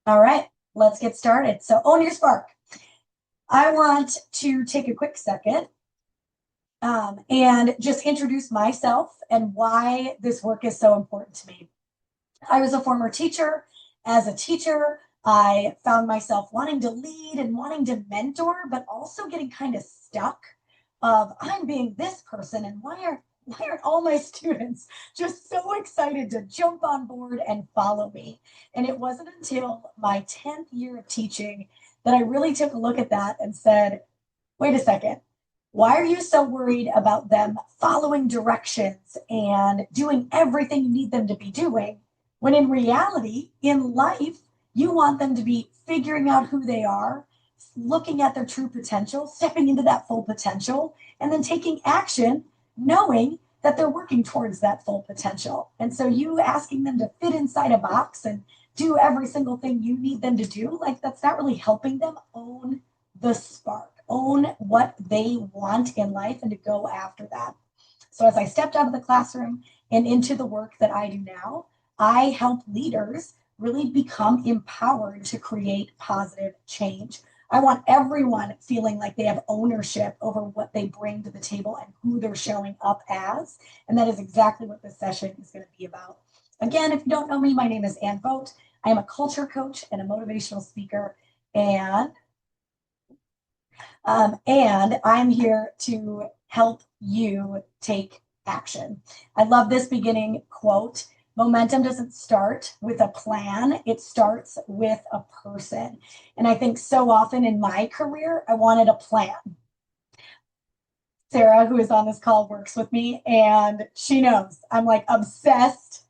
All right, let's get started. So own your spark. I want to take a quick second and just introduce myself and why this work is so important to me. I was a former teacher. As a teacher, I found myself wanting to lead and wanting to mentor, but also getting kind of stuck of I'm being this person and why aren't all my students just so excited to jump on board and follow me? And it wasn't until my 10th year of teaching that I really took a look at that and said, wait a second. Why are you so worried about them following directions and doing everything you need them to be doing? When in reality, in life, you want them to be figuring out who they are, looking at their true potential, stepping into that full potential, and then taking action, knowing that they're working towards that full potential. And so, you asking them to fit inside a box and do every single thing you need them to do, like that's not really helping them own the spark, own what they want in life, and to go after that. So, as I stepped out of the classroom and into the work that I do now, I help leaders really become empowered to create positive change. I want everyone feeling like they have ownership over what they bring to the table and who they're showing up as. And that is exactly what this session is going to be about. Again, if you don't know me, my name is Ann Vogt. I am a culture coach and a motivational speaker. And I'm here to help you take action. I love this beginning quote. Momentum doesn't start with a plan, it starts with a person. And I think so often in my career, I wanted a plan. Sarah, who is on this call, works with me, and she knows I'm like obsessed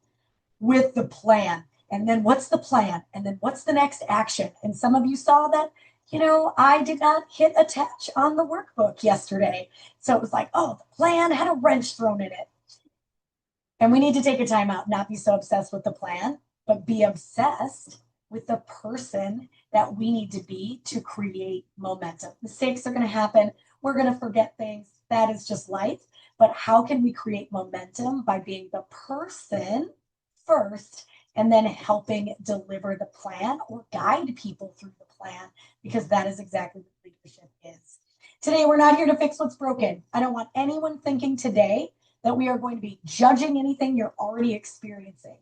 with the plan. And then what's the plan? And then what's the next action? And some of you saw that, I did not hit attach on the workbook yesterday. So it was like, oh, the plan had a wrench thrown in it. And we need to take a time out, not be so obsessed with the plan, but be obsessed with the person that we need to be to create momentum. Mistakes are going to happen. We're going to forget things. That is just life. But how can we create momentum by being the person first and then helping deliver the plan or guide people through the plan? Because that is exactly what leadership is. Today, we're not here to fix what's broken. I don't want anyone thinking today that we are going to be judging anything you're already experiencing.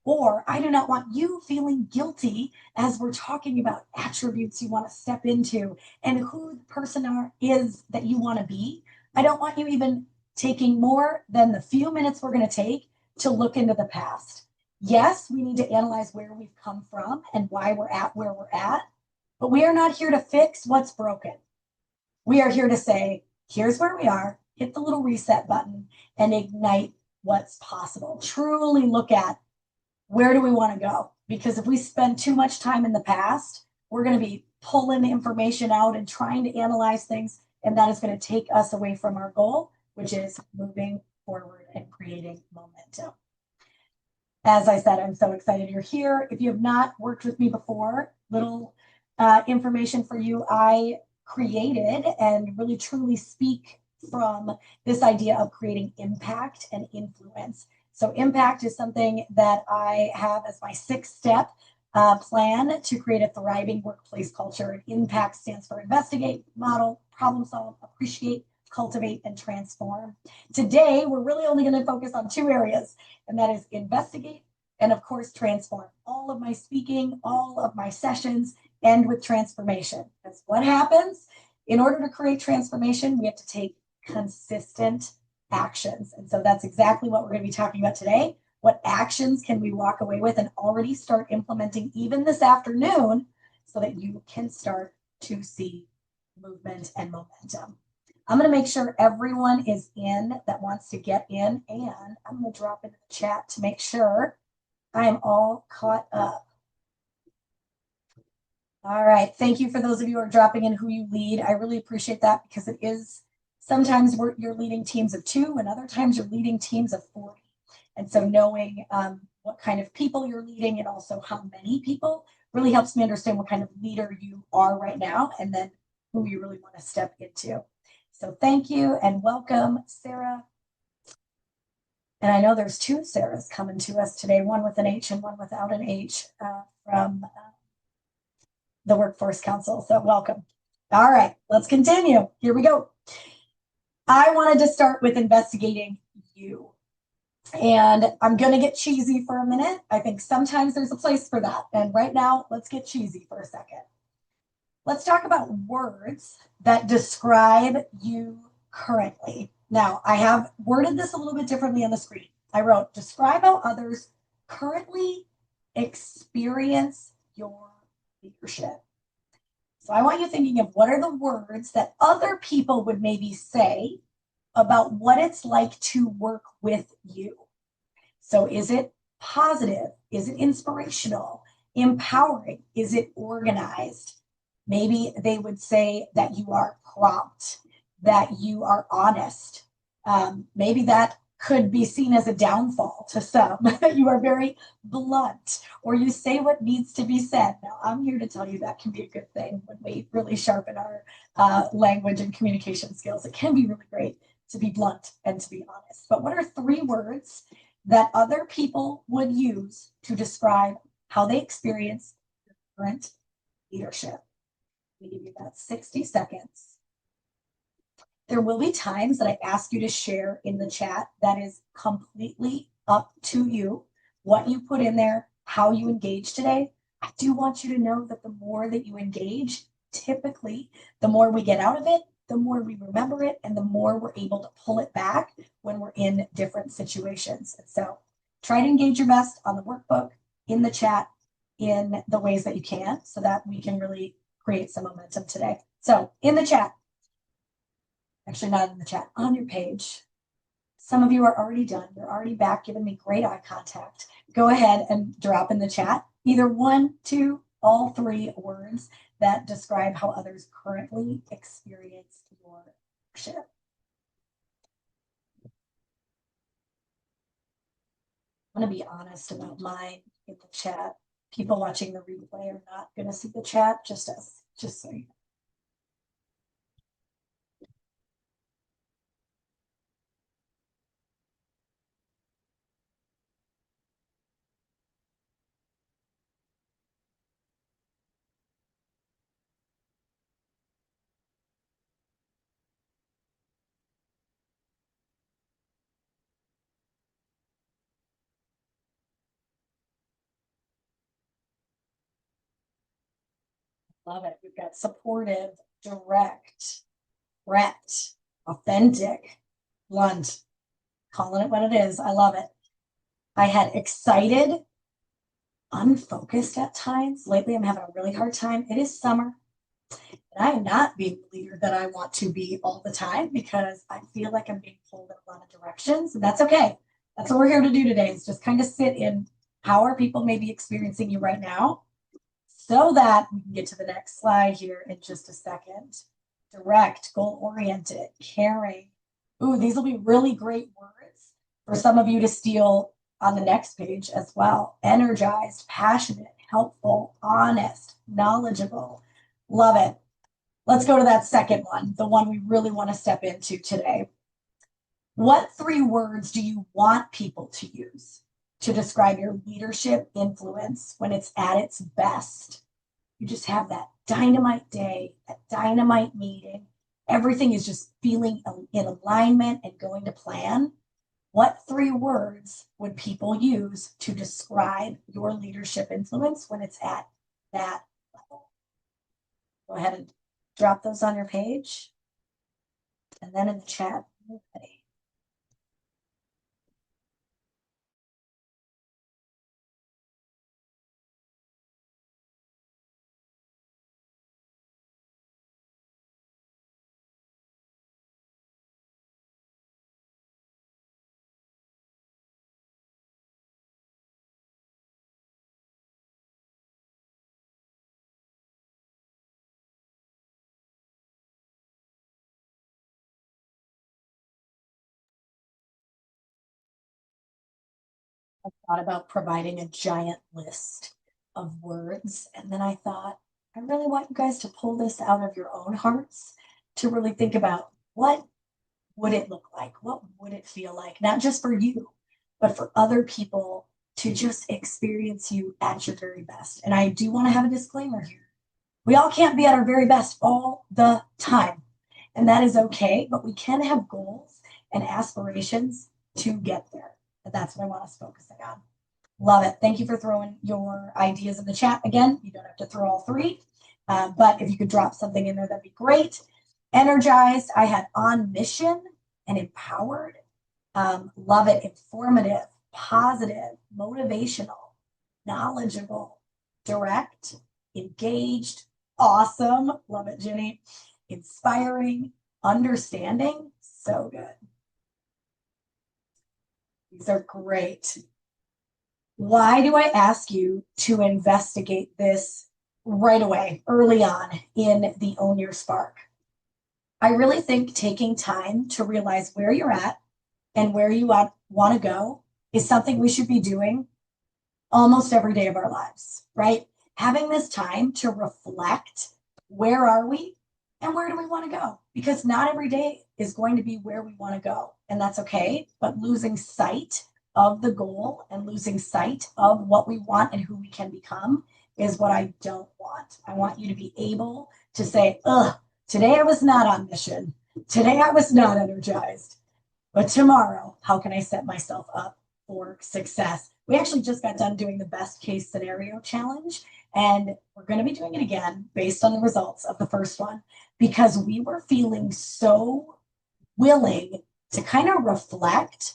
Or I do not want you feeling guilty as we're talking about attributes you want to step into and who the person is that you want to be. I don't want you even taking more than the few minutes we're going to take to look into the past. Yes, we need to analyze where we've come from and why we're at where we're at, but we are not here to fix what's broken. We are here to say, here's where we are, hit the little reset button, and ignite what's possible. Truly look at where do we want to go? Because if we spend too much time in the past, we're going to be pulling information out and trying to analyze things, and that is going to take us away from our goal, which is moving forward and creating momentum. As I said, I'm so excited you're here. If you have not worked with me before, little information for you. I created and really truly speak from this idea of creating impact and influence. So, impact is something that I have as my 6-step plan to create a thriving workplace culture. And impact stands for investigate, model, problem solve, appreciate, cultivate, and transform. Today, we're really only going to focus on 2 areas, and that is investigate and, of course, transform. All of my speaking, all of my sessions end with transformation. Because what happens? In order to create transformation, we have to take consistent actions. And so that's exactly what we're going to be talking about today. What actions can we walk away with and already start implementing even this afternoon so that you can start to see movement and momentum? I'm going to make sure everyone is in that wants to get in, and I'm going to drop into the chat to make sure I am all caught up. All right. Thank you for those of you who are dropping in who you lead. I really appreciate that because it is sometimes you're leading teams of 2 and other times you're leading teams of 40. And so knowing what kind of people you're leading and also how many people really helps me understand what kind of leader you are right now and then who you really want to step into. So thank you and welcome, Sarah. And I know there's 2 Sarahs coming to us today, one with an H and one without an H from the Workforce Council. So welcome. All right, let's continue. Here we go. I wanted to start with investigating you. And I'm going to get cheesy for a minute. I think sometimes there's a place for that. And right now, let's get cheesy for a second. Let's talk about words that describe you currently. Now, I have worded this a little bit differently on the screen. I wrote, describe how others currently experience your leadership. So I want you thinking of what are the words that other people would maybe say about what it's like to work with you. So is it positive? Is it inspirational? Empowering? Is it organized? Maybe they would say that you are prompt, that you are honest. Maybe that could be seen as a downfall to some, that you are very blunt, or you say what needs to be said. Now, I'm here to tell you that can be a good thing when we really sharpen our language and communication skills. It can be really great to be blunt and to be honest. But what are 3 words that other people would use to describe how they experience current leadership? We give you about 60 seconds. There will be times that I ask you to share in the chat. That is completely up to you, what you put in there, how you engage today. I do want you to know that the more that you engage, typically, the more we get out of it, the more we remember it, and the more we're able to pull it back when we're in different situations. And so try to engage your best on the workbook, in the chat, in the ways that you can, so that we can really create some momentum today. So in the chat, actually not in the chat, on your page, some of you are already done. You're already back, giving me great eye contact. Go ahead and drop in the chat either 1, 2, all 3 words that describe how others currently experience your leadership. I'm going to be honest about mine in the chat. People watching the replay are not going to see the chat, just so you know. Love it. We've got supportive, direct, authentic, blunt, calling it what it is. I love it. I had excited, unfocused at times. Lately, I'm having a really hard time. It is summer. And I am not being the leader that I want to be all the time because I feel like I'm being pulled in a lot of directions. And that's okay. That's what we're here to do today, is just kind of sit in how are people maybe experiencing you right now, so that we can get to the next slide here in just a second. Direct, goal-oriented, caring. Ooh, these will be really great words for some of you to steal on the next page as well. Energized, passionate, helpful, honest, knowledgeable. Love it. Let's go to that second one, the one we really want to step into today. What 3 words do you want people to use to describe your leadership influence when it's at its best? You just have that dynamite day, that dynamite meeting. Everything is just feeling in alignment and going to plan. What 3 words would people use to describe your leadership influence when it's at that level? Go ahead and drop those on your page. And then in the chat, okay. I thought about providing a giant list of words. And then I thought, I really want you guys to pull this out of your own hearts, to really think about what would it look like? What would it feel like? Not just for you, but for other people to just experience you at your very best. And I do want to have a disclaimer here. We all can't be at our very best all the time. And that is okay, but we can have goals and aspirations to get there. And that's what I want us focusing on. Love it. Thank you for throwing your ideas in the chat. Again, you don't have to throw all three, but if you could drop something in there, that'd be great. Energized, I had on mission and empowered. Love it. Informative, positive, motivational, knowledgeable, direct, engaged, awesome. Love it, Jenny. Inspiring, understanding. So good. These are great. Why do I ask you to investigate this right away, early on in the Own Your Spark? I really think taking time to realize where you're at and where you want to go is something we should be doing almost every day of our lives, right? Having this time to reflect, where are we and where do we want to go? Because not every day is going to be where we want to go, and that's okay. But losing sight of the goal and losing sight of what we want and who we can become is what I don't want. I want you to be able to say, today I was not on mission. Today I was not energized. But tomorrow, how can I set myself up for success? We actually just got done doing the best case scenario challenge, and we're going to be doing it again based on the results of the first one, because we were feeling so willing to kind of reflect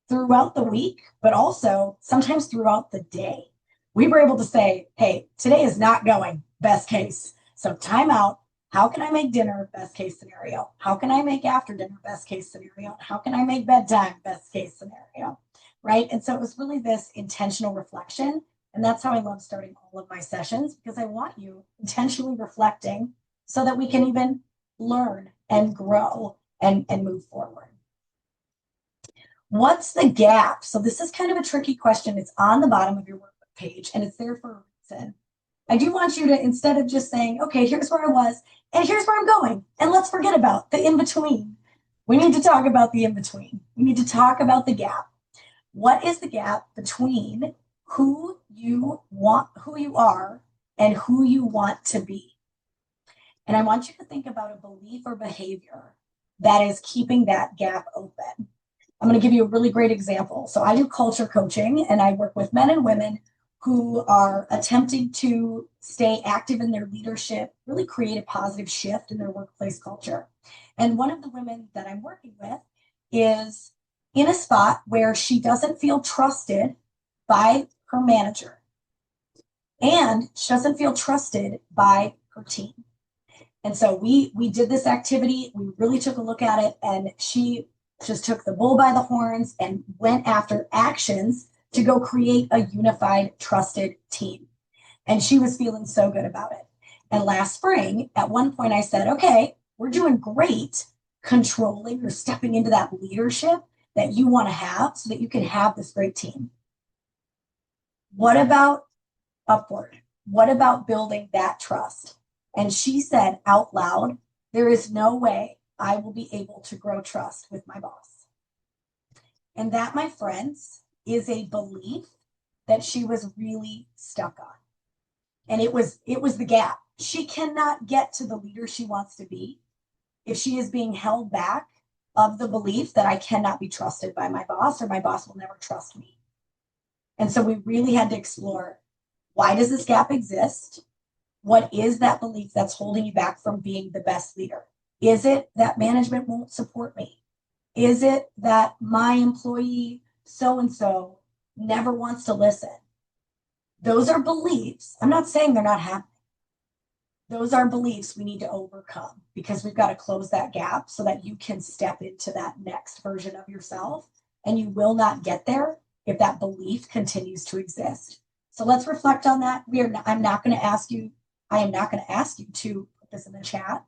throughout the week, but also sometimes throughout the day. We were able to say, hey, today is not going best case. So time out. How can I make dinner best case scenario? How can I make after dinner best case scenario? How can I make bedtime best case scenario? Right? And so it was really this intentional reflection. And that's how I love starting all of my sessions, because I want you intentionally reflecting so that we can even learn and grow and move forward. What's the gap? So this is kind of a tricky question. It's on the bottom of your workbook page, and it's there for a reason. I do want you to, instead of just saying, okay, here's where I was, and here's where I'm going, and let's forget about the in-between. We need to talk about the in-between. We need to talk about the gap. What is the gap between who you are, and who you want to be? And I want you to think about a belief or behavior that is keeping that gap open. I'm going to give you a really great example. So I do culture coaching, and I work with men and women who are attempting to stay active in their leadership, really create a positive shift in their workplace culture. And one of the women that I'm working with is in a spot where she doesn't feel trusted by her manager, and she doesn't feel trusted by her team. And so we did this activity. We really took a look at it, and she just took the bull by the horns and went after actions to go create a unified, trusted team. And she was feeling so good about it. And last spring, at one point, I said, okay, we're doing great controlling or stepping into that leadership that you want to have so that you can have this great team. What about upward? What about building that trust? And she said out loud, there is no way I will be able to grow trust with my boss. And that, my friends, is a belief that she was really stuck on. And it was the gap. She cannot get to the leader she wants to be if she is being held back of the belief that I cannot be trusted by my boss, or my boss will never trust me. And so we really had to explore, why does this gap exist? What is that belief that's holding you back from being the best leader? Is it that management won't support me? Is it that my employee so-and-so never wants to listen? Those are beliefs. I'm not saying they're not happening. Those are beliefs we need to overcome, because we've got to close that gap so that you can step into that next version of yourself. And you will not get there if that belief continues to exist. So let's reflect on that. I am not going to ask you to put this in the chat.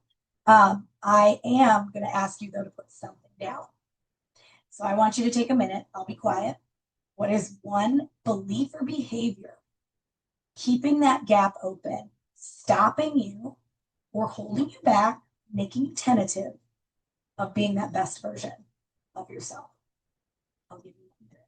I am going to ask you, though, to put something down. So I want you to take a minute. I'll be quiet. What is one belief or behavior keeping that gap open, stopping you, or holding you back, making you tentative of being that best version of yourself? I'll give you one minute.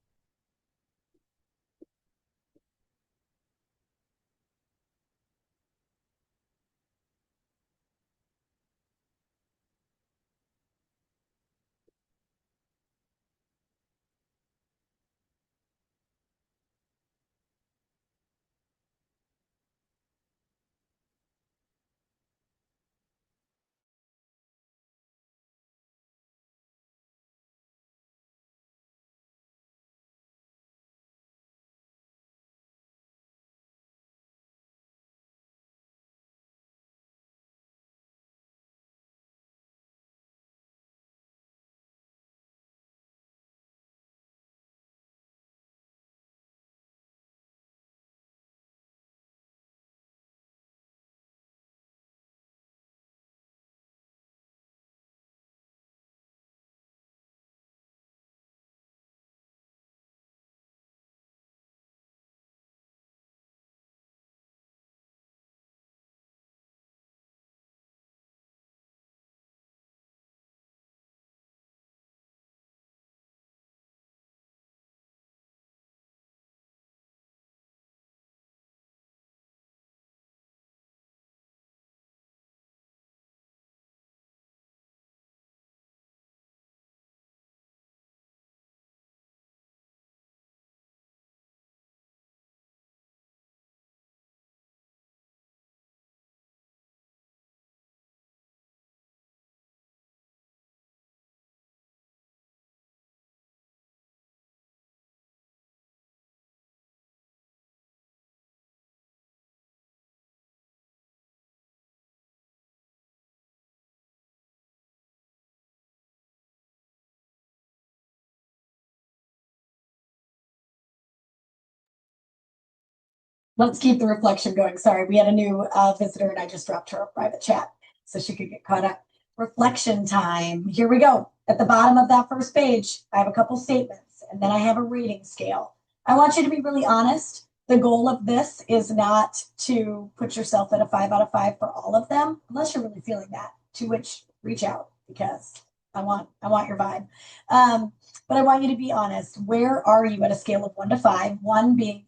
Let's keep the reflection going. Sorry, we had a new visitor and I just dropped her a private chat so she could get caught up. Reflection time. Here we go. At the bottom of that first page, I have a couple statements and then I have a rating scale. I want you to be really honest. The goal of this is not to put yourself at a 5 out of 5 for all of them, unless you're really feeling that, to which reach out because I want your vibe. But I want you to be honest. Where are you at a scale of 1 to 5? 1 being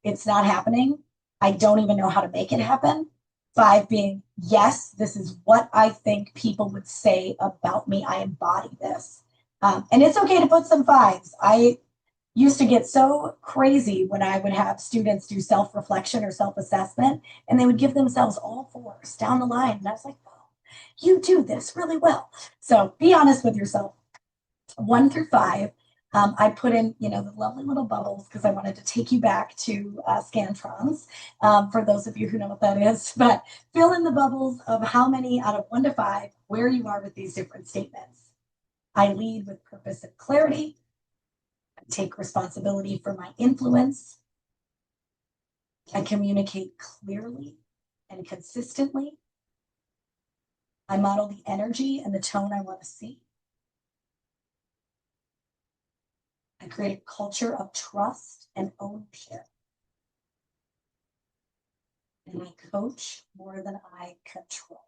it's not happening. I don't even know how to make it happen. 5 being, yes, this is what I think people would say about me. I embody this. And it's okay to put some 5s. I used to get so crazy when I would have students do self-reflection or self-assessment, and they would give themselves all 4s down the line. And I was like, oh, you do this really well. So be honest with yourself. 1 through 5. I put in, the lovely little bubbles because I wanted to take you back to Scantrons, for those of you who know what that is. But fill in the bubbles of how many out of 1 to 5, where you are with these different statements. I lead with purpose and clarity. I take responsibility for my influence. I communicate clearly and consistently. I model the energy and the tone I want to see. I create a culture of trust and ownership. And I coach more than I control.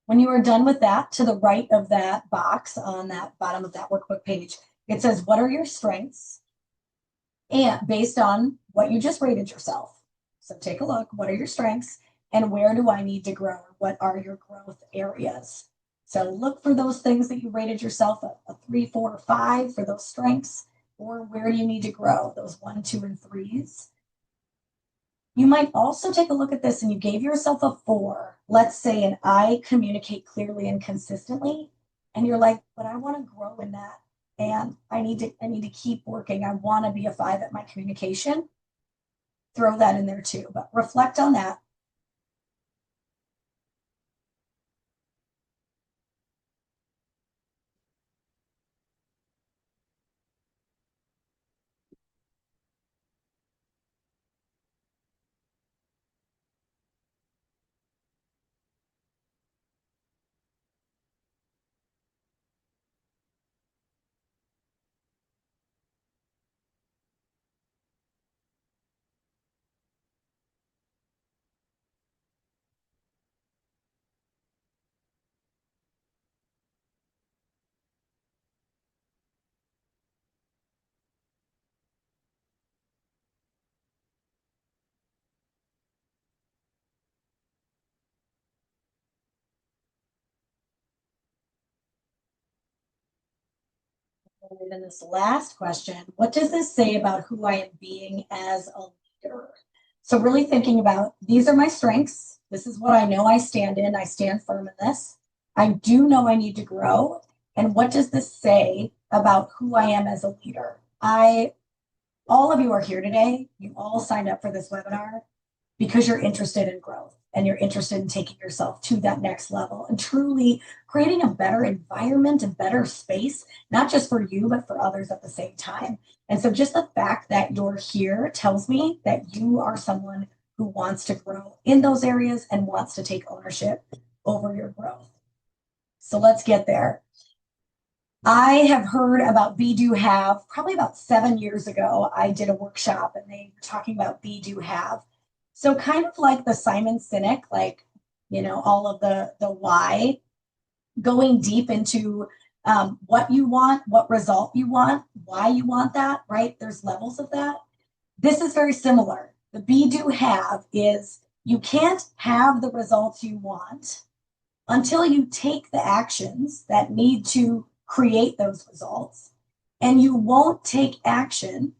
When you are done with that, to the right of that box on that bottom of that workbook page, it says, what are your strengths? And based on what you just rated yourself. So take a look, what are your strengths and where do I need to grow? What are your growth areas? So look for those things that you rated yourself a 3, 4, or 5 for those strengths, or where do you need to grow? Those 1, 2, and 3s. You might also take a look at this and you gave yourself a 4, let's say, and I communicate clearly and consistently. And you're like, but I want to grow in that. And I need to keep working. I want to be a 5 at my communication. Throw that in there too, but reflect on that. And then this last question, what does this say about who I am being as a leader? So really thinking about, these are my strengths. This is what I know I stand in. I stand firm in this. I do know I need to grow. And what does this say about who I am as a leader? All of you are here today. You all signed up for this webinar because you're interested in growth and you're interested in taking yourself to that next level and truly creating a better environment and better space, not just for you, but for others at the same time. And so just the fact that you're here tells me that you are someone who wants to grow in those areas and wants to take ownership over your growth. So let's get there. I have heard about Be Do Have probably about 7 years ago. I did a workshop and they were talking about Be Do Have. So kind of like the Simon Sinek, like, all of the why, going deep into what you want, what result you want, why you want that, right? There's levels of that. This is very similar. The Be Do Have is you can't have the results you want until you take the actions that need to create those results. And you won't take action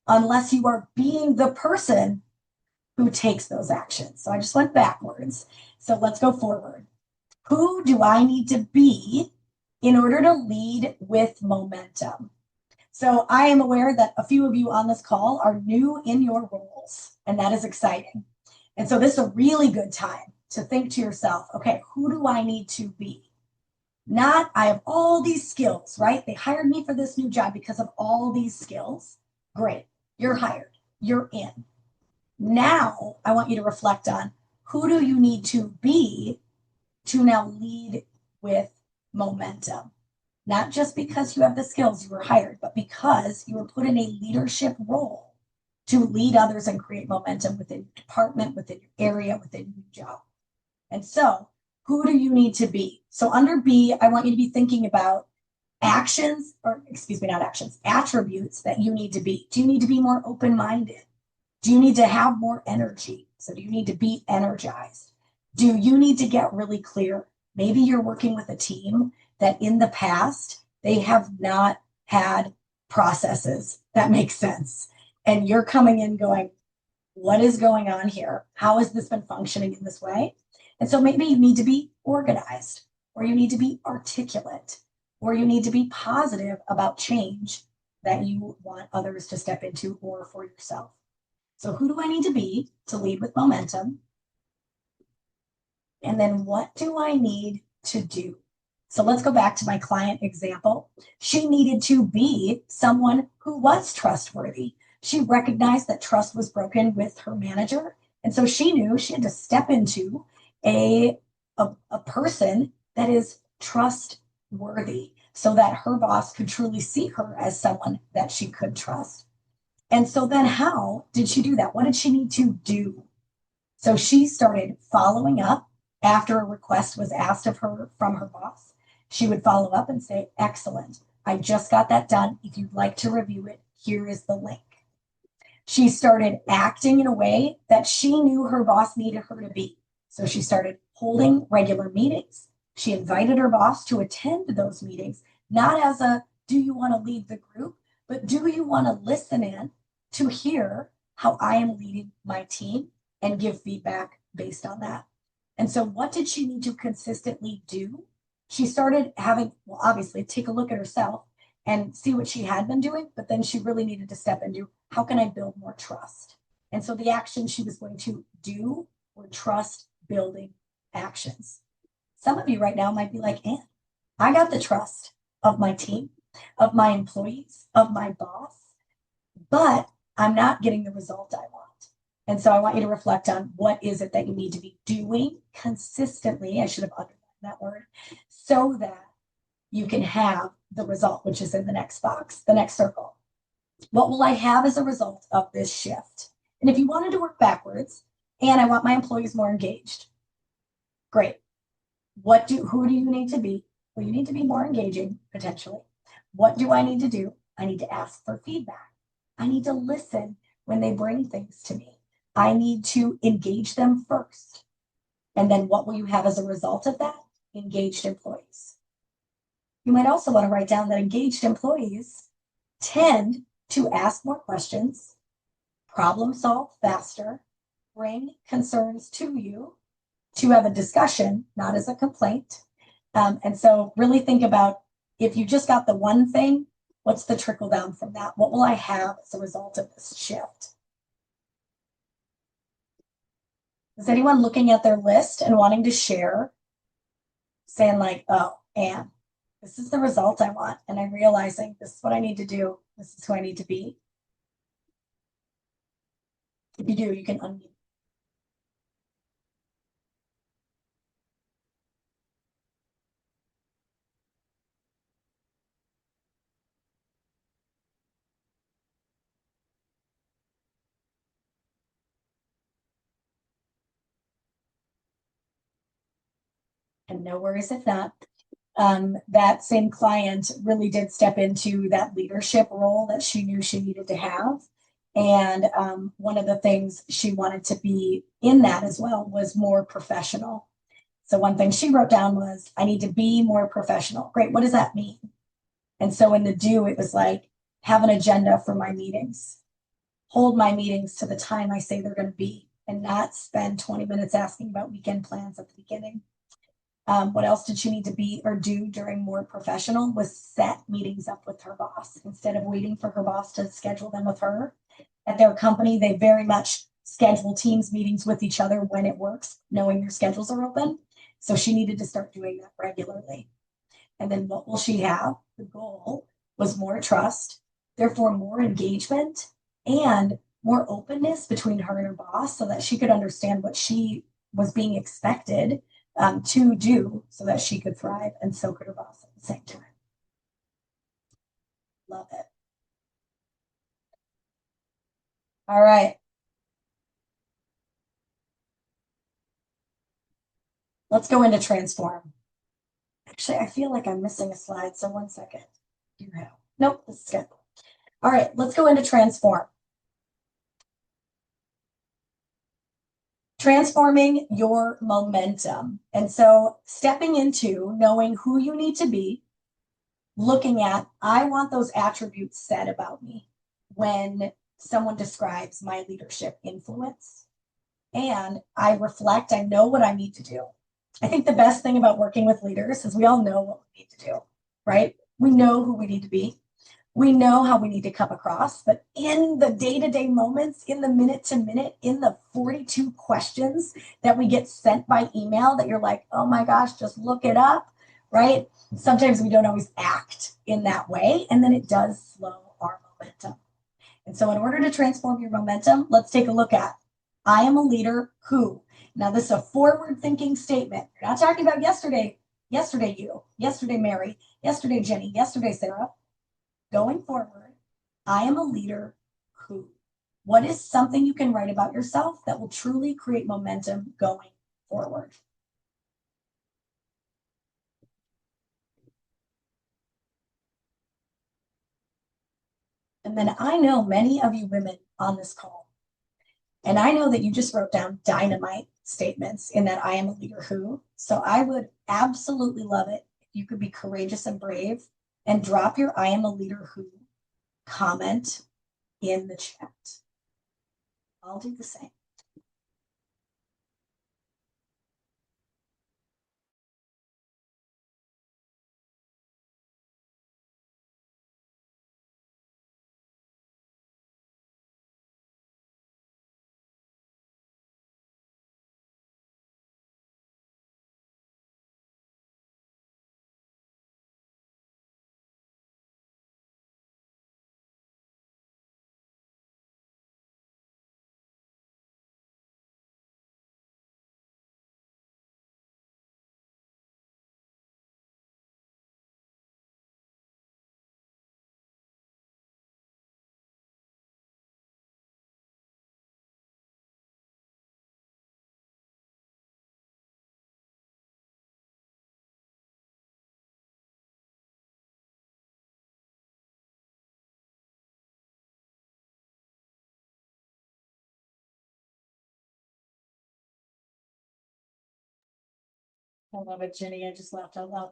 unless you are being the person who takes those actions. So I just went backwards. So let's go forward. Who do I need to be in order to lead with momentum? So I am aware that a few of you on this call are new in your roles, and that is exciting. And so this is a really good time to think to yourself, okay, who do I need to be? Not, I have all these skills, right? They hired me for this new job because of all these skills. Great, you're hired, you're in. Now I want you to reflect on who do you need to be to now lead with momentum. Not just because you have the skills you were hired, but because you were put in a leadership role to lead others and create momentum within your department, within your area, within your job. And so, who do you need to be? So, under B, I want you to be thinking about actions, or excuse me, not actions, attributes that you need to be. Do you need to be more open minded? Do you need to have more energy? So, do you need to be energized? Do you need to get really clear? Maybe you're working with a team that in the past, they have not had processes that make sense. And you're coming in going, what is going on here? How has this been functioning in this way? And so maybe you need to be organized, or you need to be articulate, or you need to be positive about change that you want others to step into or for yourself. So, who do I need to be to lead with momentum? And then what do I need to do? So let's go back to my client example. She needed to be someone who was trustworthy. She recognized that trust was broken with her manager. And so she knew she had to step into a person that is trustworthy so that her boss could truly see her as someone that she could trust. And so then how did she do that? What did she need to do? So she started following up after a request was asked of her from her boss. She would follow up and say, excellent, I just got that done. If you'd like to review it, here is the link. She started acting in a way that she knew her boss needed her to be. So she started holding regular meetings. She invited her boss to attend those meetings, not as a, do you want to lead the group, but do you want to listen in to hear how I am leading my team and give feedback based on that? And so what did she need to consistently do? She started having, well, obviously, take a look at herself and see what she had been doing, but then she really needed to step into how can I build more trust? And so the actions she was going to do were trust building actions. Some of you right now might be like, Ann, I got the trust of my team, of my employees, of my boss, but I'm not getting the result I want. And so I want you to reflect on what is it that you need to be doing consistently. I should have underlined that word, so that you can have the result, which is in the next box, the next circle. What will I have as a result of this shift? And if you wanted to work backwards, and I want my employees more engaged, great. Who do you need to be? Well, you need to be more engaging, potentially. What do I need to do? I need to ask for feedback. I need to listen when they bring things to me. I need to engage them first. And then what will you have as a result of that? Engaged employees. You might also want to write down that engaged employees tend to ask more questions, problem solve faster, bring concerns to you, to have a discussion, not as a complaint. And so really think about, if you just got the one thing, what's the trickle down from that? What will I have as a result of this shift? Is anyone looking at their list and wanting to share, saying like, oh, Anne, this is the result I want, and I'm realizing this is what I need to do. This is who I need to be. If you do, you can unmute. And no worries if not. That same client really did step into that leadership role that she knew she needed to have. And one of the things she wanted to be in that as well was more professional. So one thing she wrote down was, I need to be more professional. Great. What does that mean? And so in the do, it was like, have an agenda for my meetings, hold my meetings to the time I say they're going to be, and not spend 20 minutes asking about weekend plans at the beginning. What else did she need to be or do during more professional was set meetings up with her boss instead of waiting for her boss to schedule them with her. At their company, they very much schedule teams meetings with each other when it works, knowing their schedules are open. So she needed to start doing that regularly. And then what will she have? The goal was more trust, therefore more engagement and more openness between her and her boss so that she could understand what she was being expected to do so that she could thrive and so could her boss at the same time. Love it. All right. Let's go into transform. Actually, I feel like I'm missing a slide. So 1 second. Nope, this is good. All right, let's go into transform. Transforming your momentum. And so stepping into knowing who you need to be, looking at, I want those attributes said about me when someone describes my leadership influence. And I reflect, I know what I need to do. I think the best thing about working with leaders is we all know what we need to do, right? We know who we need to be. We know how we need to come across, but in the day-to-day moments, in the minute-to-minute, in the 42 questions that we get sent by email that you're like, oh my gosh, just look it up, right? Sometimes we don't always act in that way, and then it does slow our momentum. And so in order to transform your momentum, let's take a look at, I am a leader who. Now this is a forward-thinking statement. You're not talking about yesterday you, yesterday Mary, yesterday Jenny, yesterday Sarah. Going forward, I am a leader who. What is something you can write about yourself that will truly create momentum going forward? And then I know many of you women on this call, and I know that you just wrote down dynamite statements in that I am a leader who. So I would absolutely love it if you could be courageous and brave and drop your I am a leader who comment in the chat. I'll do the same. I love it, Jenny. I just laughed out loud.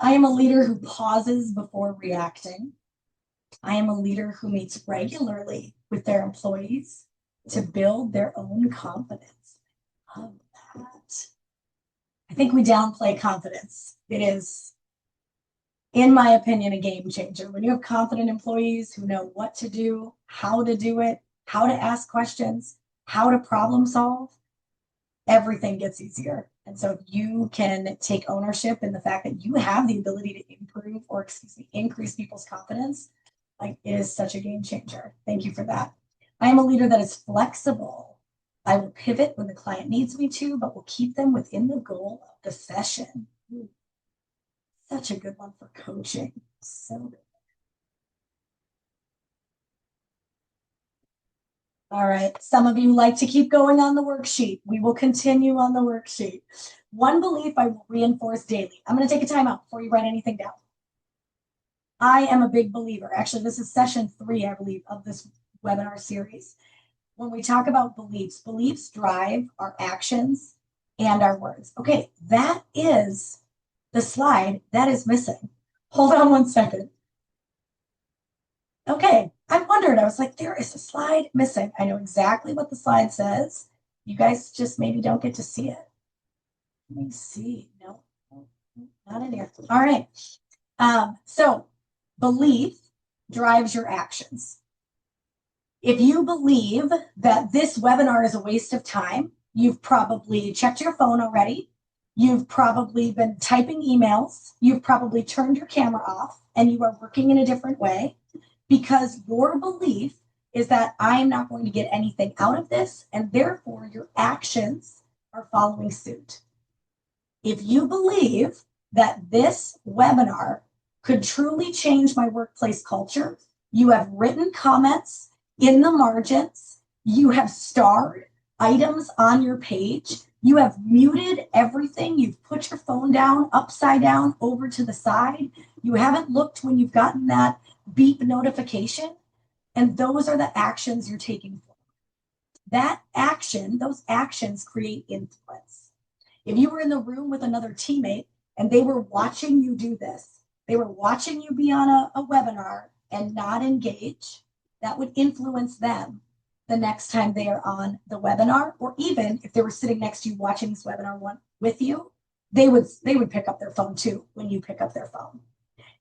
I am a leader who pauses before reacting. I am a leader who meets regularly with their employees to build their own confidence. Love that. I think we downplay confidence. It is, in my opinion, a game changer. When you have confident employees who know what to do, how to do it, how to ask questions, how to problem solve, everything gets easier. And so if you can take ownership in the fact that you have the ability to improve or increase people's confidence, like it is such a game changer. Thank you for that. I am a leader that is flexible. I will pivot when the client needs me to, but will keep them within the goal of the session. Such a good one for coaching. So good. All right. Some of you like to keep going on the worksheet. We will continue on the worksheet. One belief I will reinforce daily. I'm going to take a time out before you write anything down. I am a big believer. Actually, this is session 3, I believe, of this webinar series. When we talk about beliefs, beliefs drive our actions and our words. Okay, that is the slide that is missing. Hold on 1 second. Okay, I wondered, I was like, there is a slide missing. I know exactly what the slide says. You guys just maybe don't get to see it. Let me see. No, not in here. All right. So belief drives your actions. If you believe that this webinar is a waste of time, you've probably checked your phone already. You've probably been typing emails. You've probably turned your camera off and you are working in a different way because your belief is that I am not going to get anything out of this, and therefore your actions are following suit. If you believe that this webinar could truly change my workplace culture, you have written comments in the margins, you have starred items on your page, you have muted everything, you've put your phone down, upside down, over to the side, you haven't looked when you've gotten that beep notification, and those are the actions you're taking forward. That action, those actions create influence. If you were in the room with another teammate and they were watching you do this, they were watching you be on a webinar and not engage, that would influence them the next time they are on the webinar, or even if they were sitting next to you watching this webinar with you, they would pick up their phone too when you pick up their phone.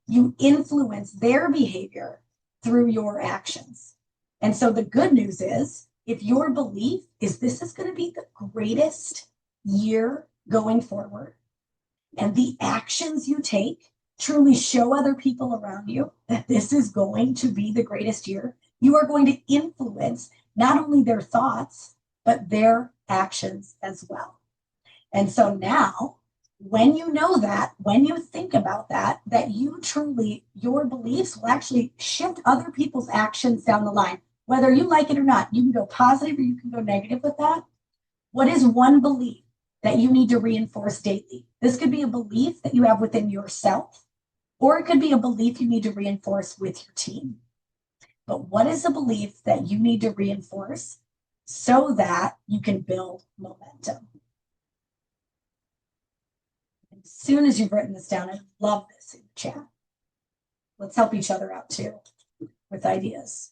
You influence their behavior through your actions. And so the good news is, if your belief is this is going to be the greatest year going forward, and the actions you take truly show other people around you that this is going to be the greatest year, you are going to influence not only their thoughts, but their actions as well. And so now, when you know that, when you think about that, that you truly, your beliefs will actually shift other people's actions down the line, whether you like it or not. You can go positive or you can go negative with that. What is one belief that you need to reinforce daily? This could be a belief that you have within yourself, or it could be a belief you need to reinforce with your team. But what is a belief that you need to reinforce so that you can build momentum? As soon as you've written this down, I love this in the chat. Let's help each other out too with ideas.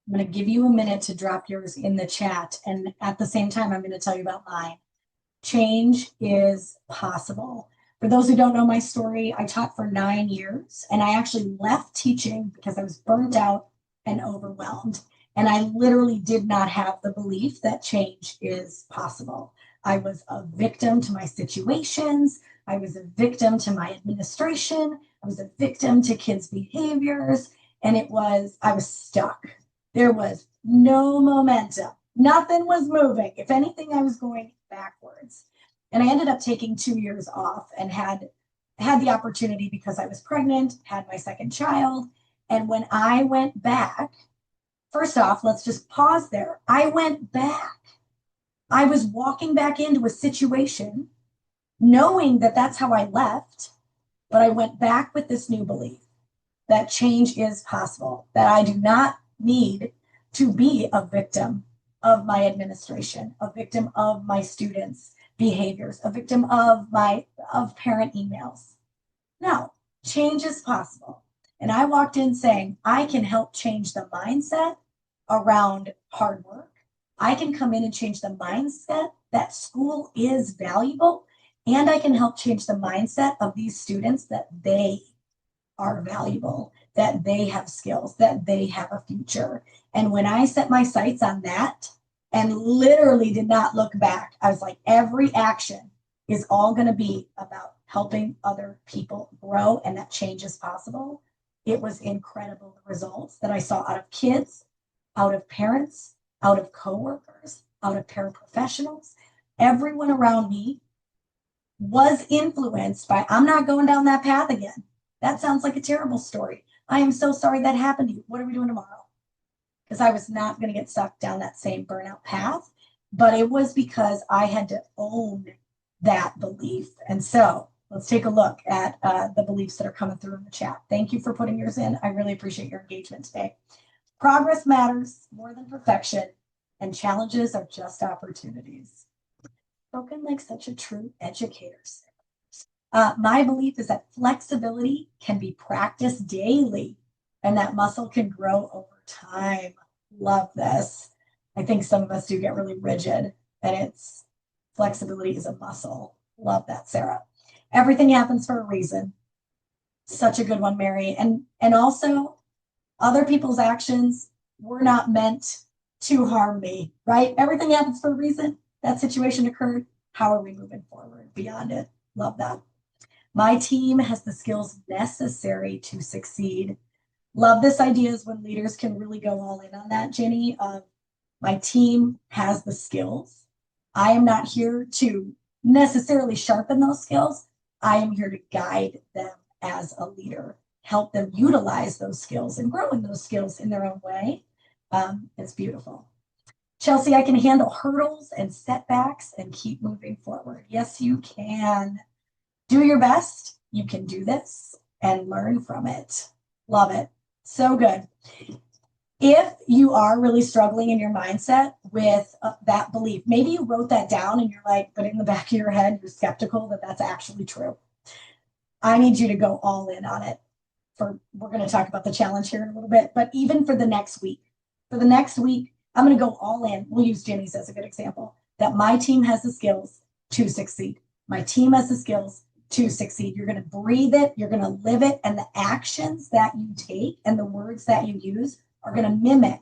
I'm going to give you a minute to drop yours in the chat. And at the same time, I'm going to tell you about mine. Change is possible. For those who don't know my story, I taught for 9 years, and I actually left teaching because I was burnt out and overwhelmed. And I literally did not have the belief that change is possible. I was a victim to my situations. I was a victim to my administration. I was a victim to kids' behaviors. And I was stuck. There was no momentum. Nothing was moving. If anything, I was going backwards. And I ended up taking 2 years off and had the opportunity because I was pregnant, had my second child. And when I went back, first off, let's just pause there. I went back. I was walking back into a situation knowing that that's how I left, but I went back with this new belief that change is possible, that I do not need to be a victim of my administration, a victim of my students' behaviors, a victim of parent emails. No, change is possible. And I walked in saying, I can help change the mindset around hard work. I can come in and change the mindset that school is valuable. And I can help change the mindset of these students that they are valuable, that they have skills, that they have a future. And when I set my sights on that and literally did not look back, I was like, every action is all going to be about helping other people grow, and that change is possible. It was incredible, the results that I saw out of kids, out of parents, out of coworkers, out of paraprofessionals. Everyone around me was influenced by, I'm not going down that path again. That sounds like a terrible story. I am so sorry that happened to you. What are we doing tomorrow? Because I was not going to get sucked down that same burnout path. But it was because I had to own that belief. And so let's take a look at the beliefs that are coming through in the chat. Thank you for putting yours in. I really appreciate your engagement today. Progress matters more than perfection, and challenges are just opportunities. Spoken like such a true educator. My belief is that flexibility can be practiced daily and that muscle can grow over time. Love this. I think some of us do get really rigid, and it's flexibility is a muscle. Love that, Sarah. Everything happens for a reason. Such a good one, Mary. And also other people's actions were not meant to harm me, right? Everything happens for a reason. That situation occurred. How are we moving forward beyond it? Love that. My team has the skills necessary to succeed. Love this idea is when leaders can really go all in on that, Jenny. My team has the skills. I am not here to necessarily sharpen those skills. I am here to guide them as a leader, help them utilize those skills and grow in those skills in their own way. It's beautiful. Chelsea, I can handle hurdles and setbacks and keep moving forward. Yes, you can. Do your best. You can do this and learn from it. Love it. So good. If you are really struggling in your mindset with that belief, maybe you wrote that down and you're like, but in the back of your head, you're skeptical that that's actually true. I need you to go all in on it. We're going to talk about the challenge here in a little bit, but even for the next week, I'm going to go all in. We'll use Jimmy's as a good example that my team has the skills to succeed. My team has the skills to succeed. You're going to breathe it, you're going to live it, and the actions that you take and the words that you use are going to mimic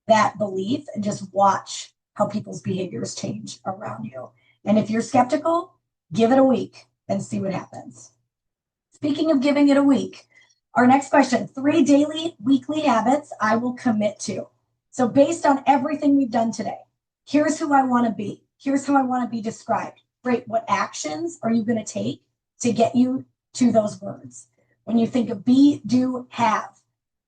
that belief and just watch how people's behaviors change around you. And if you're skeptical, give it a week and see what happens. Speaking of giving it a week, our next question, 3 daily, weekly habits I will commit to. So based on everything we've done today, here's who I want to be. Here's how I want to be described. Great. What actions are you going to take to get you to those words? When you think of be, do, have,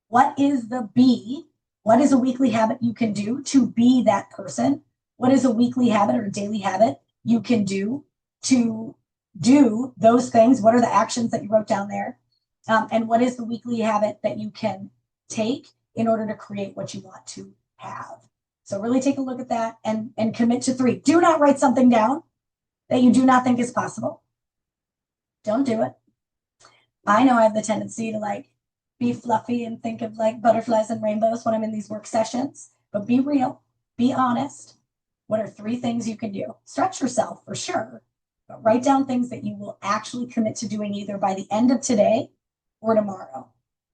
what is the be? What is a weekly habit you can do to be that person? What is a weekly habit or a daily habit you can do to do those things? What are the actions that you wrote down there? And what is the weekly habit that you can take in order to create what you want to have? So really take a look at that and commit to 3. Do not write something down that you do not think is possible. Don't do it. I know I have the tendency to like be fluffy and think of like butterflies and rainbows when I'm in these work sessions, but be real, be honest. What are 3 things you can do? Stretch yourself for sure, but write down things that you will actually commit to doing either by the end of today or tomorrow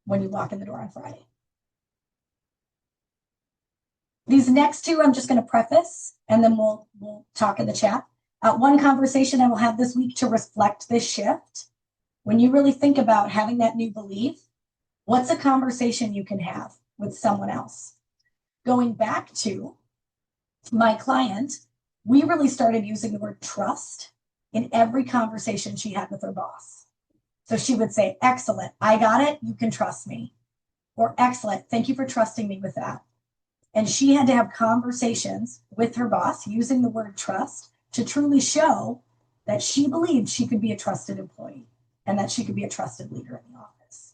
when you walk in the door on Friday. These next 2, I'm just going to preface and then we'll talk in the chat. One conversation I will have this week to reflect this shift. When you really think about having that new belief, what's a conversation you can have with someone else? Going back to my client, we really started using the word trust in every conversation she had with her boss. So she would say, excellent, I got it, you can trust me. Or excellent, thank you for trusting me with that. And she had to have conversations with her boss using the word trust to truly show that she believed she could be a trusted employee and that she could be a trusted leader in the office.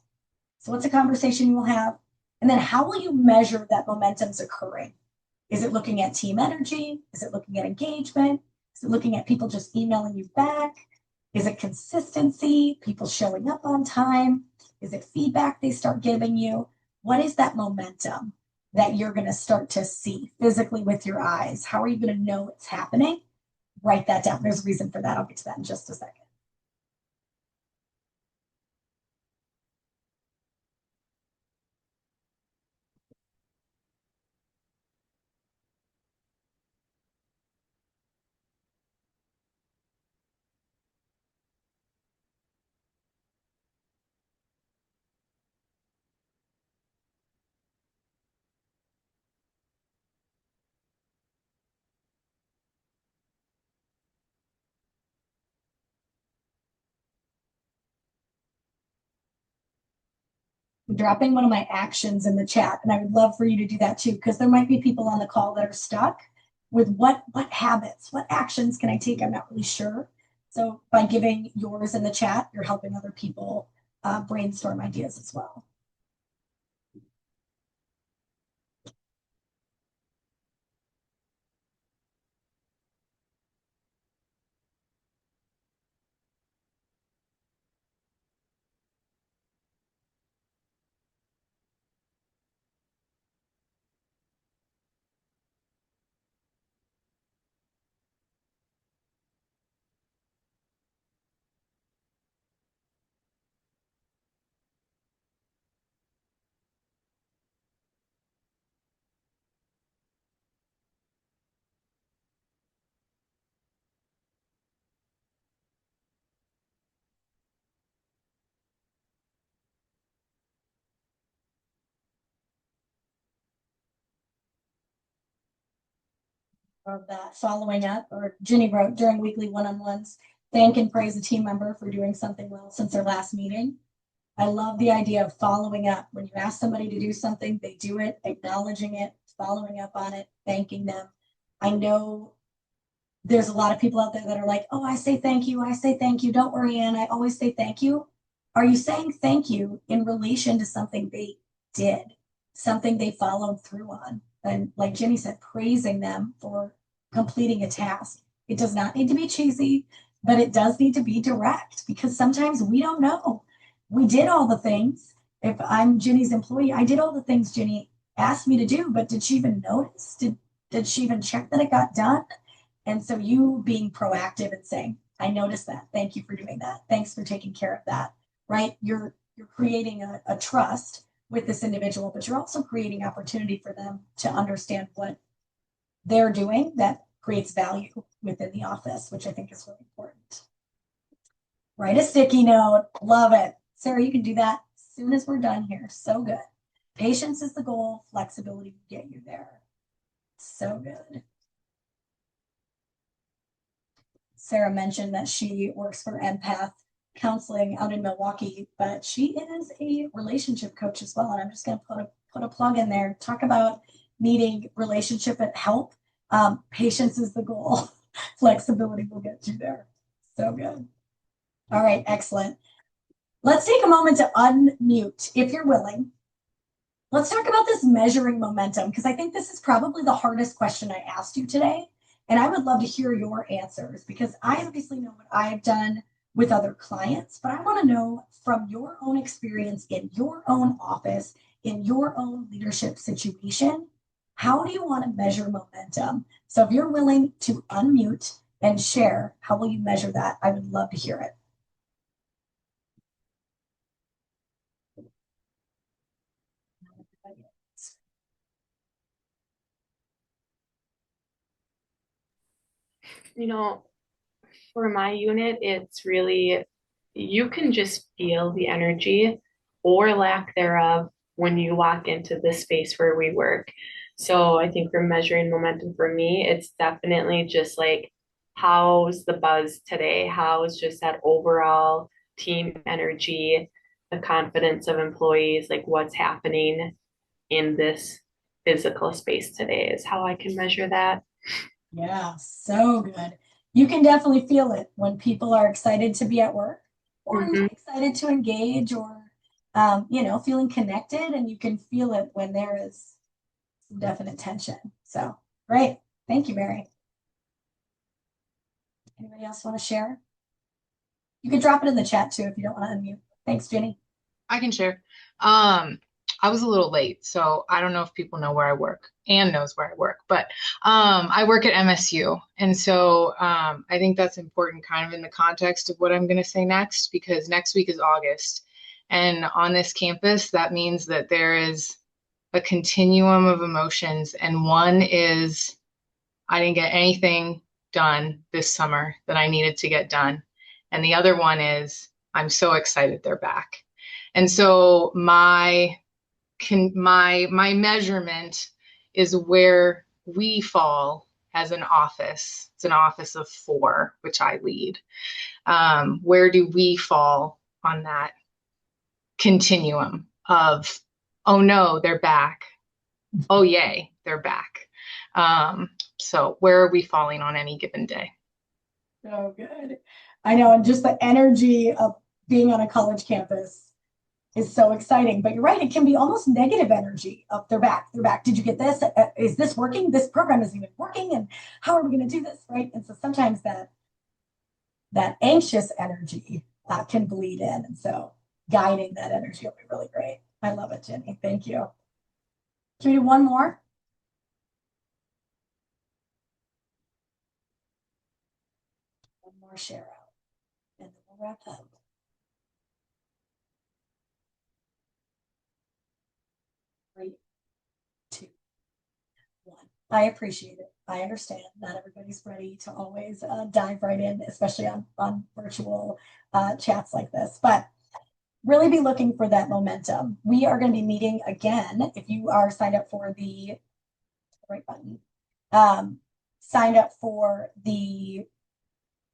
So what's a conversation you will have? And then how will you measure that momentum's occurring? Is it looking at team energy? Is it looking at engagement? Is it looking at people just emailing you back? Is it consistency? People showing up on time? Is it feedback they start giving you? What is that momentum that you're going to start to see physically with your eyes? How are you going to know it's happening? Write that down. There's a reason for that. I'll get to that in just a second. dropping one of my actions in the chat, and I would love for you to do that too, because there might be people on the call that are stuck with what habits, what actions can I take? I'm not really sure. So by giving yours in the chat, you're helping other people brainstorm ideas as well. Of that following up, or Ginny wrote during weekly one-on-ones, thank and praise a team member for doing something well since their last meeting. I love the idea of following up. When you ask somebody to do something, they do it, acknowledging it, following up on it, thanking them. I know there's a lot of people out there that are like, oh, I say thank you. I say thank you. Don't worry, Ann. I always say thank you. Are you saying thank you in relation to something they did, something they followed through on? And like Jenny said, praising them for completing a task. It does not need to be cheesy, but it does need to be direct, because sometimes we don't know. We did all the things. If I'm Jenny's employee, I did all the things Jenny asked me to do, but did she even notice? Did she even check that it got done? And so you being proactive and saying, I noticed that. Thank you for doing that. Thanks for taking care of that. Right? You're creating a trust with this individual, but you're also creating opportunity for them to understand what they're doing that creates value within the office, which I think is really important. Write a sticky note. Love it. Sarah, you can do that as soon as we're done here. So good. Patience is the goal. Flexibility will get you there. So good. Sarah mentioned that she works for Empath Counseling out in Milwaukee, but she is a relationship coach as well. And I'm just going to put a plug in there. Talk about needing relationship and help. Patience is the goal. Flexibility will get you there. So good. All right, excellent. Let's take a moment to unmute if you're willing. Let's talk about this measuring momentum, because I think this is probably the hardest question I asked you today. And I would love to hear your answers, because I obviously know what I've done with other clients, but I want to know from your own experience in your own office, in your own leadership situation, how do you want to measure momentum? So if you're willing to unmute and share, how will you measure that? I would love to hear it. You know, for my unit, it's really, you can just feel the energy or lack thereof when you walk into the space where we work. So I think for measuring momentum for me, it's definitely just like, how's the buzz today? How's just that overall team energy, the confidence of employees, like what's happening in this physical space today is how I can measure that. Yeah, so good. You can definitely feel it when people are excited to be at work, or Mhm. excited to engage, or feeling connected, and you can feel it when there is some definite tension. So great. Thank you, Mary. Anybody else want to share? You can drop it in the chat too if you don't want to unmute. Thanks, Jenny. I can share. I was a little late, so I don't know if people know where I work. Anne knows where I work, but I work at MSU. And so I think that's important kind of in the context of what I'm going to say next, because next week is August. And on this campus, that means that there is a continuum of emotions. And one is I didn't get anything done this summer that I needed to get done. And the other one is I'm so excited they're back. And so my measurement is where we fall as an office. It's an office of 4, which I lead. Where do we fall on that continuum of, oh no, they're back. Oh yay, they're back. So where are we falling on any given day? So good. I know, and just the energy of being on a college campus is so exciting. But you're right, it can be almost negative energy of they're back, they're back. Did you get this? Is this working? This program isn't even working. And how are we going to do this? Right. And so sometimes that anxious energy can bleed in. And so guiding that energy will be really great. I love it, Jenny. Thank you. Can we do one more? One more share out, and then we'll wrap up. 3, 2, 1. I appreciate it. I understand not everybody's ready to always dive right in, especially on virtual chats like this, but really be looking for that momentum. We are going to be meeting again. If you are signed up for the right button, signed up for the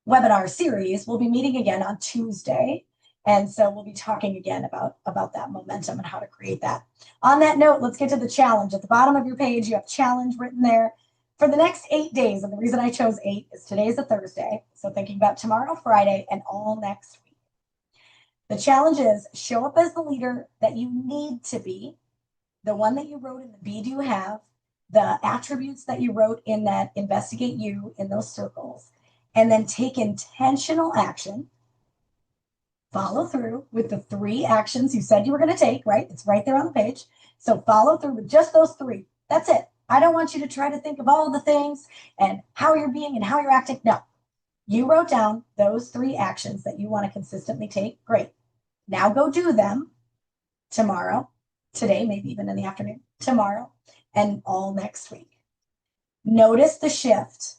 webinar series, we'll be meeting again on Tuesday. And so we'll be talking again about that momentum and how to create that. On that note, let's get to the challenge. At the bottom of your page, you have challenge written there for the next 8 days. And the reason I chose 8 is today is a Thursday. So thinking about tomorrow, Friday, and all next week. The challenge is show up as the leader that you need to be, the one that you wrote in the Be Do Have, the attributes that you wrote in that investigate you in those circles, and then take intentional action. Follow through with the 3 actions you said you were going to take, right? It's right there on the page. So follow through with just those 3. That's it. I don't want you to try to think of all the things and how you're being and how you're acting. No, you wrote down those 3 actions that you want to consistently take. Great. Now go do them tomorrow, today, maybe even in the afternoon, tomorrow, and all next week. Notice the shift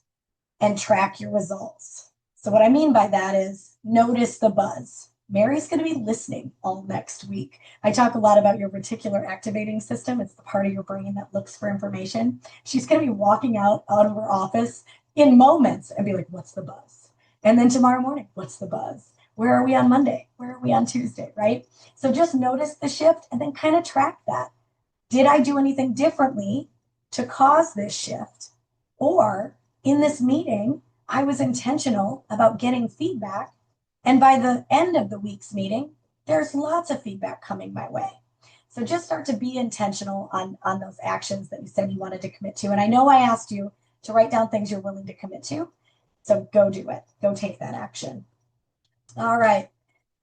and track your results. So what I mean by that is notice the buzz. Mary's going to be listening all next week. I talk a lot about your reticular activating system. It's the part of your brain that looks for information. She's going to be walking out of her office in moments and be like, what's the buzz? And then tomorrow morning, what's the buzz? Where are we on Monday? Where are we on Tuesday, right? So just notice the shift and then kind of track that. Did I do anything differently to cause this shift? Or in this meeting, I was intentional about getting feedback. And by the end of the week's meeting, there's lots of feedback coming my way. So just start to be intentional on those actions that you said you wanted to commit to. And I know I asked you to write down things you're willing to commit to. So go do it. Go take that action. All right.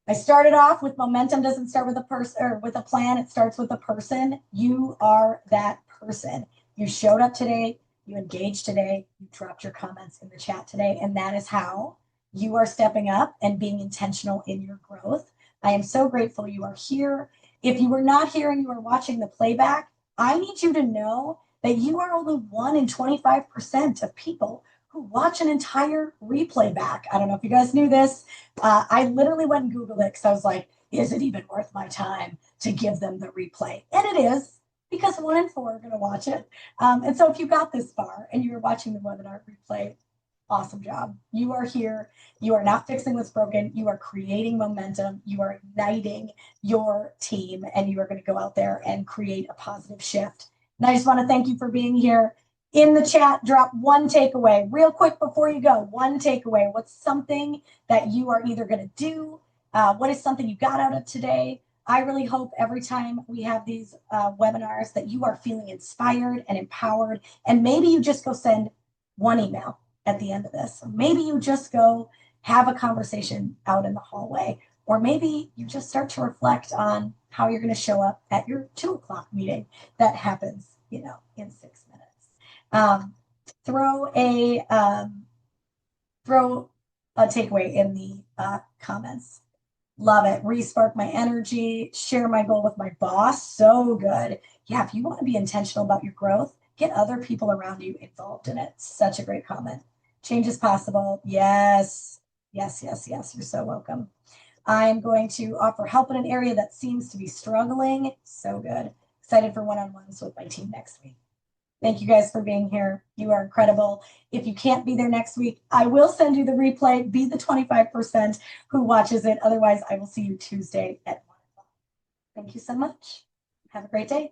I started off with momentum doesn't start with a person or with a plan. It starts with a person. You are that person. You showed up today. You engaged today. You dropped your comments in the chat today. And that is how you are stepping up and being intentional in your growth. I am so grateful you are here. If you were not here and you are watching the playback, I need you to know that you are only 1 in 25% of people who watch an entire replay back. I don't know if you guys knew this. I literally went and Googled it because I was like, is it even worth my time to give them the replay? And it is, because 1 in 4 are going to watch it. And so if you got this far and you were watching the webinar replay, awesome job. You are here. You are not fixing what's broken. You are creating momentum. You are igniting your team, and you are going to go out there and create a positive shift. And I just want to thank you for being here. In the chat, drop one takeaway real quick before you go. One takeaway. What's something that you are either going to do? What is something you got out of today? I really hope every time we have these webinars that you are feeling inspired and empowered. And maybe you just go send one email at the end of this. Or maybe you just go have a conversation out in the hallway. Or maybe you just start to reflect on how you're going to show up at your 2:00 meeting that happens, in 6 minutes. Throw a takeaway in the comments. Love it. Respark my energy. Share my goal with my boss. So good. Yeah, if you want to be intentional about your growth, get other people around you involved in it. Such a great comment. Change is possible. Yes. Yes, yes, yes. You're so welcome. I'm going to offer help in an area that seems to be struggling. So good. Excited for one-on-ones with my team next week. Thank you guys for being here. You are incredible. If you can't be there next week, I will send you the replay. Be the 25% who watches it. Otherwise, I will see you Tuesday at 1:00. Thank you so much. Have a great day.